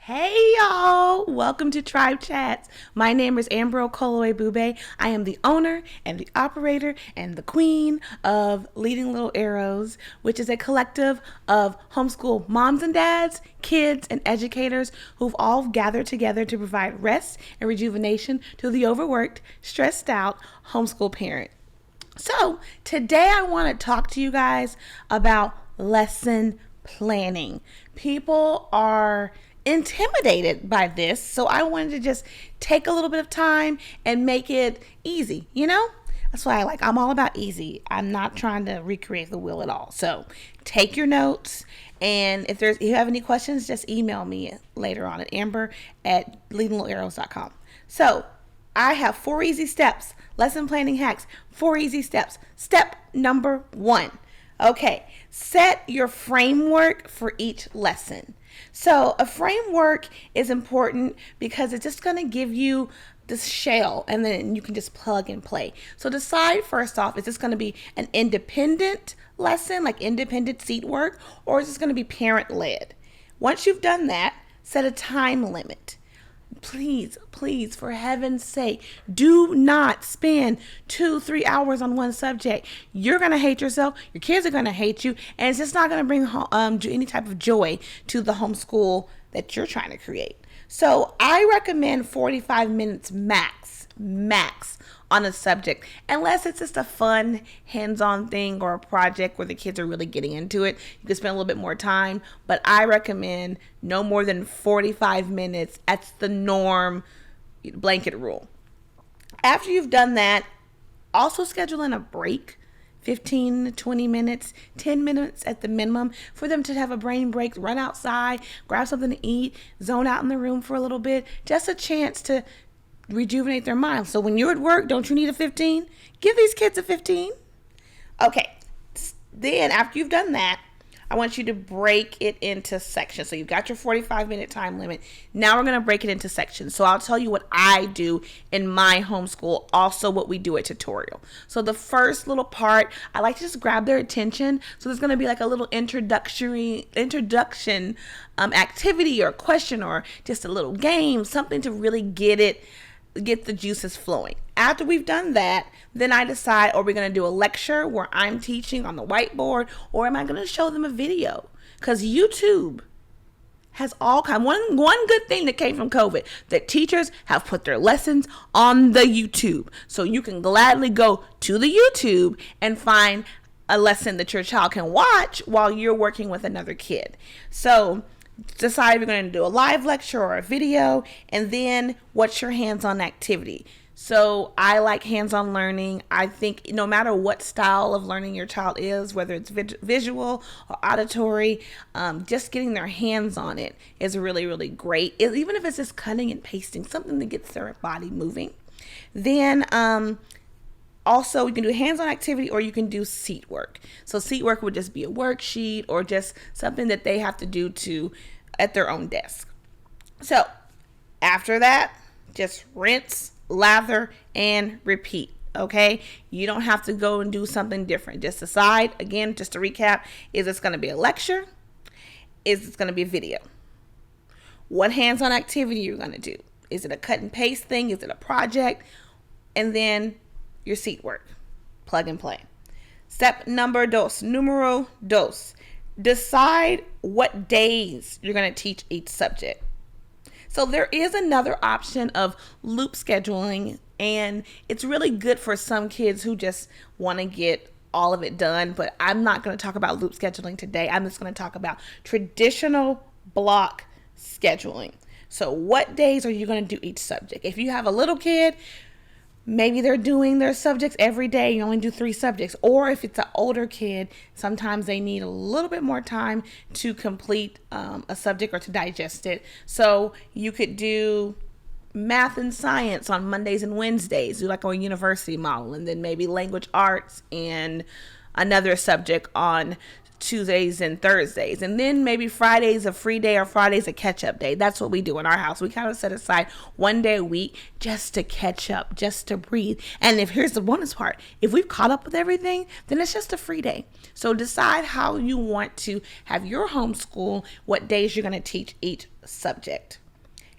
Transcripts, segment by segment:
Hey y'all, welcome to Tribe Chats. My name is Amber Okoloway Bube. I am the owner and the operator and the queen of Leading Little Arrows, which is a collective of homeschool moms and dads, kids, and educators who've all gathered together to provide rest and rejuvenation to the overworked, stressed out homeschool parent. So today I want to talk to you guys about lesson planning. People are intimidated by this, so I wanted to just take a little bit of time and make it easy, That's why I'm all about easy. I'm not trying to recreate the wheel at all. So take your notes, and if you have any questions, just email me later on at amber@leadinglittlearrows.com. So I have 4 easy steps, lesson planning hacks, 4 easy steps. Step number 1. Okay, set your framework for each lesson. So a framework is important because it's just going to give you this shell and then you can just plug and play. So decide first off, is this going to be an independent lesson, like independent seat work, or is this going to be parent led? Once you've done that, set a time limit. Please, for heaven's sake, do not spend 2-3 hours on one subject. You're going to hate yourself. Your kids are going to hate you. And it's just not going to bring any type of joy to the homeschool that you're trying to create. So I recommend 45 minutes max on a subject, unless it's just a fun hands-on thing or a project where the kids are really getting into it. You can spend a little bit more time, but I recommend no more than 45 minutes. That's the norm, blanket rule. After you've done that, also schedule in a break, 15 to 20 minutes, 10 minutes at the minimum, for them to have a brain break, run outside, grab something to eat, zone out in the room for a little bit, just a chance to rejuvenate their mind. So when you're at work, don't you need a 15? Give these kids a 15. Okay, then after you've done that, I want you to break it into sections. So you've got your 45-minute time limit. Now we're going to break it into sections. So I'll tell you what I do in my homeschool, also what we do at tutorial. So the first little part, I like to just grab their attention. So there's going to be like a little introduction activity or question or just a little game, something to really get the juices flowing. After we've done that, then I decide, are we going to do a lecture where I'm teaching on the whiteboard, or am I going to show them a video? Because YouTube has all kinds. One good thing that came from COVID, that teachers have put their lessons on the YouTube. So you can gladly go to the YouTube and find a lesson that your child can watch while you're working with another kid. So decide if you're going to do a live lecture or a video, and then what's your hands-on activity. So I like hands-on learning. I think no matter what style of learning your child is, whether it's visual or auditory, just getting their hands on it is really, really great. Even if it's just cutting and pasting, something that gets their body moving. Then also, you can do hands-on activity, or you can do seat work. So seat work would just be a worksheet or just something that they have to do at their own desk. So after that, just rinse, lather, and repeat. Okay? You don't have to go and do something different. Just decide, again, just to recap, is this going to be a lecture? Is this going to be a video? What hands-on activity you're going to do? Is it a cut and paste thing? Is it a project? And then your seat work. Plug and play. Step numero dos. Decide what days you're going to teach each subject. So there is another option of loop scheduling, and it's really good for some kids who just want to get all of it done, but I'm not going to talk about loop scheduling today. I'm just going to talk about traditional block scheduling. So what days are you going to do each subject? If you have a little kid, maybe they're doing their subjects every day. You only do 3 subjects. Or if it's an older kid, sometimes they need a little bit more time to complete a subject or to digest it. So you could do math and science on Mondays and Wednesdays, do like a university model, and then maybe language arts and another subject on Tuesdays and Thursdays. And then maybe Friday's a free day or Friday's a catch-up day. That's what we do in our house. We kind of set aside one day a week just to catch up, just to breathe. And here's the bonus part. If we've caught up with everything, then it's just a free day. So decide how you want to have your homeschool, what days you're going to teach each subject.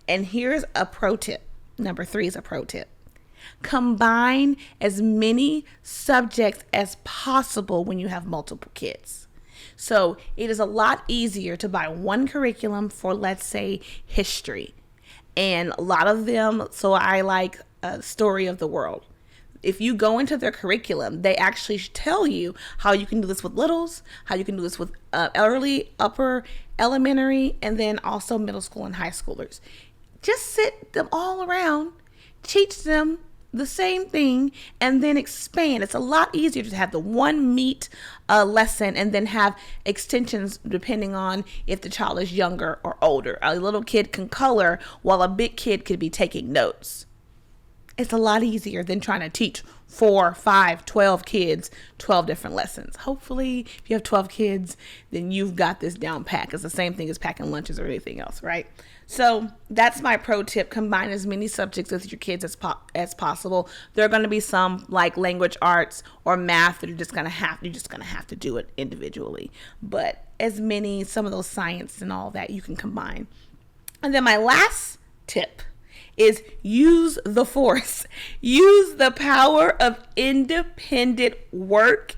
And here's a pro tip. Number 3 is a pro tip. Combine as many subjects as possible when you have multiple kids. So it is a lot easier to buy one curriculum for, let's say, history. And a lot of them, so I like a story of the world. If you go into their curriculum, they actually tell you how you can do this with littles, how you can do this with early, upper, elementary, and then also middle school and high schoolers. Just sit them all around, teach them the same thing, and then expand. It's a lot easier to have the one meat lesson and then have extensions depending on if the child is younger or older. A little kid can color while a big kid could be taking notes. It's a lot easier than trying to teach 4, 5, 12 kids, 12 different lessons. Hopefully, if you have 12 kids, then you've got this down pat. It's the same thing as packing lunches or anything else, right? So that's my pro tip. Combine as many subjects with your kids as possible. There are going to be some like language arts or math that you're just going to have to do it individually. But some of those science and all that you can combine. And then my last tip is use the force. Use the power of independent work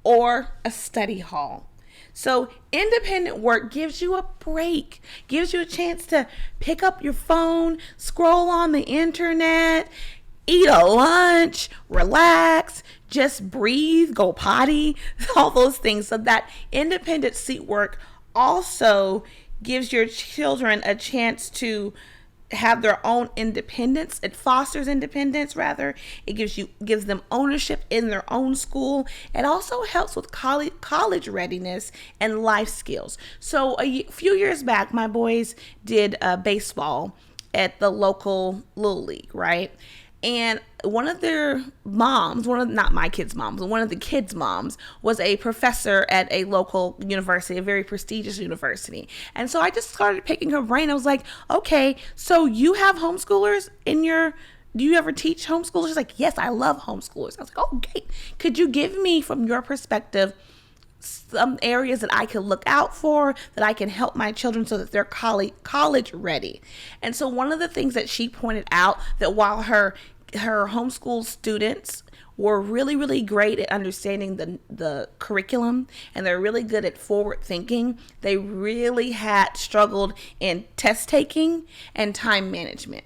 or a study hall. So independent work gives you a break, gives you a chance to pick up your phone, scroll on the internet, eat a lunch, relax, just breathe, go potty, all those things. So that independent seat work also gives your children a chance to have their own independence. It fosters independence, rather. It gives them ownership in their own school. It also helps with college readiness and life skills. So a few years back, my boys did baseball at the local Little League, right? And one of their moms, not my kids' moms, one of the kids' moms was a professor at a local university, a very prestigious university. And so I just started picking her brain. I was like, okay, so you have homeschoolers do you ever teach homeschoolers? She's like, yes, I love homeschoolers. I was like, oh, great. Could you give me, from your perspective, some areas that I can look out for, that I can help my children so that they're college ready? And so one of the things that she pointed out, that while her homeschool students were really, really great at understanding the curriculum and they're really good at forward thinking, they really had struggled in test taking and time management.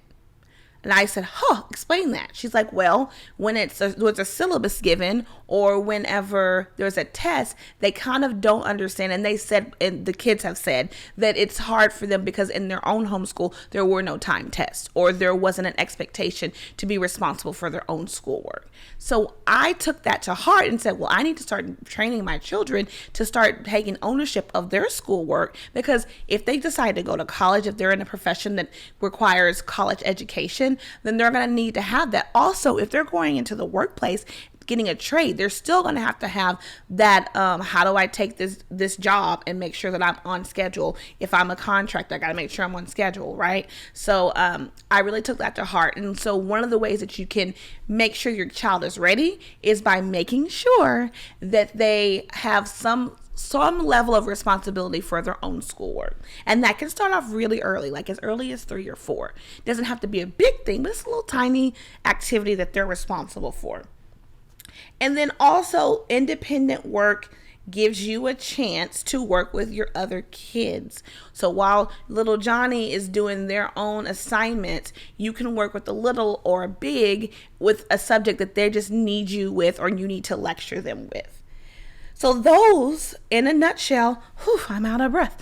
And I said, explain that. She's like, well, when there's a syllabus given or whenever there's a test, they kind of don't understand. And they said, and the kids have said, that it's hard for them because in their own homeschool, there were no time tests or there wasn't an expectation to be responsible for their own schoolwork. So I took that to heart and said, well, I need to start training my children to start taking ownership of their schoolwork, because if they decide to go to college, if they're in a profession that requires college education, then they're going to need to have that. Also, if they're going into the workplace, getting a trade, they're still going to have that, how do I take this job and make sure that I'm on schedule? If I'm a contractor, I got to make sure I'm on schedule, right? So I really took that to heart. And so one of the ways that you can make sure your child is ready is by making sure that they have some level of responsibility for their own schoolwork. And that can start off really early, like as early as 3 or 4. It doesn't have to be a big thing, but it's a little tiny activity that they're responsible for. And then also, independent work gives you a chance to work with your other kids. So while little Johnny is doing their own assignments, you can work with a little or a big with a subject that they just need you with, or you need to lecture them with. So those, in a nutshell, I'm out of breath.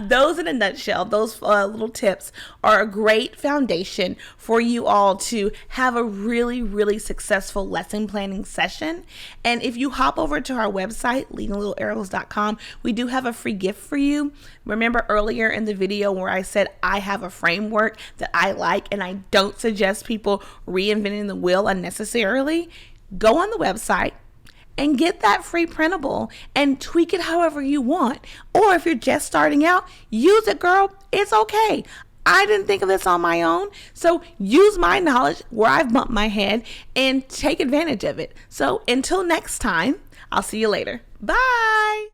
Those little tips are a great foundation for you all to have a really, really successful lesson planning session. And if you hop over to our website, leadinglittlearrows.com, we do have a free gift for you. Remember earlier in the video where I said I have a framework that I like and I don't suggest people reinventing the wheel unnecessarily? Go on the website and get that free printable and tweak it however you want. Or if you're just starting out, use it, girl. It's okay. I didn't think of this on my own. So use my knowledge where I've bumped my head and take advantage of it. So until next time, I'll see you later. Bye.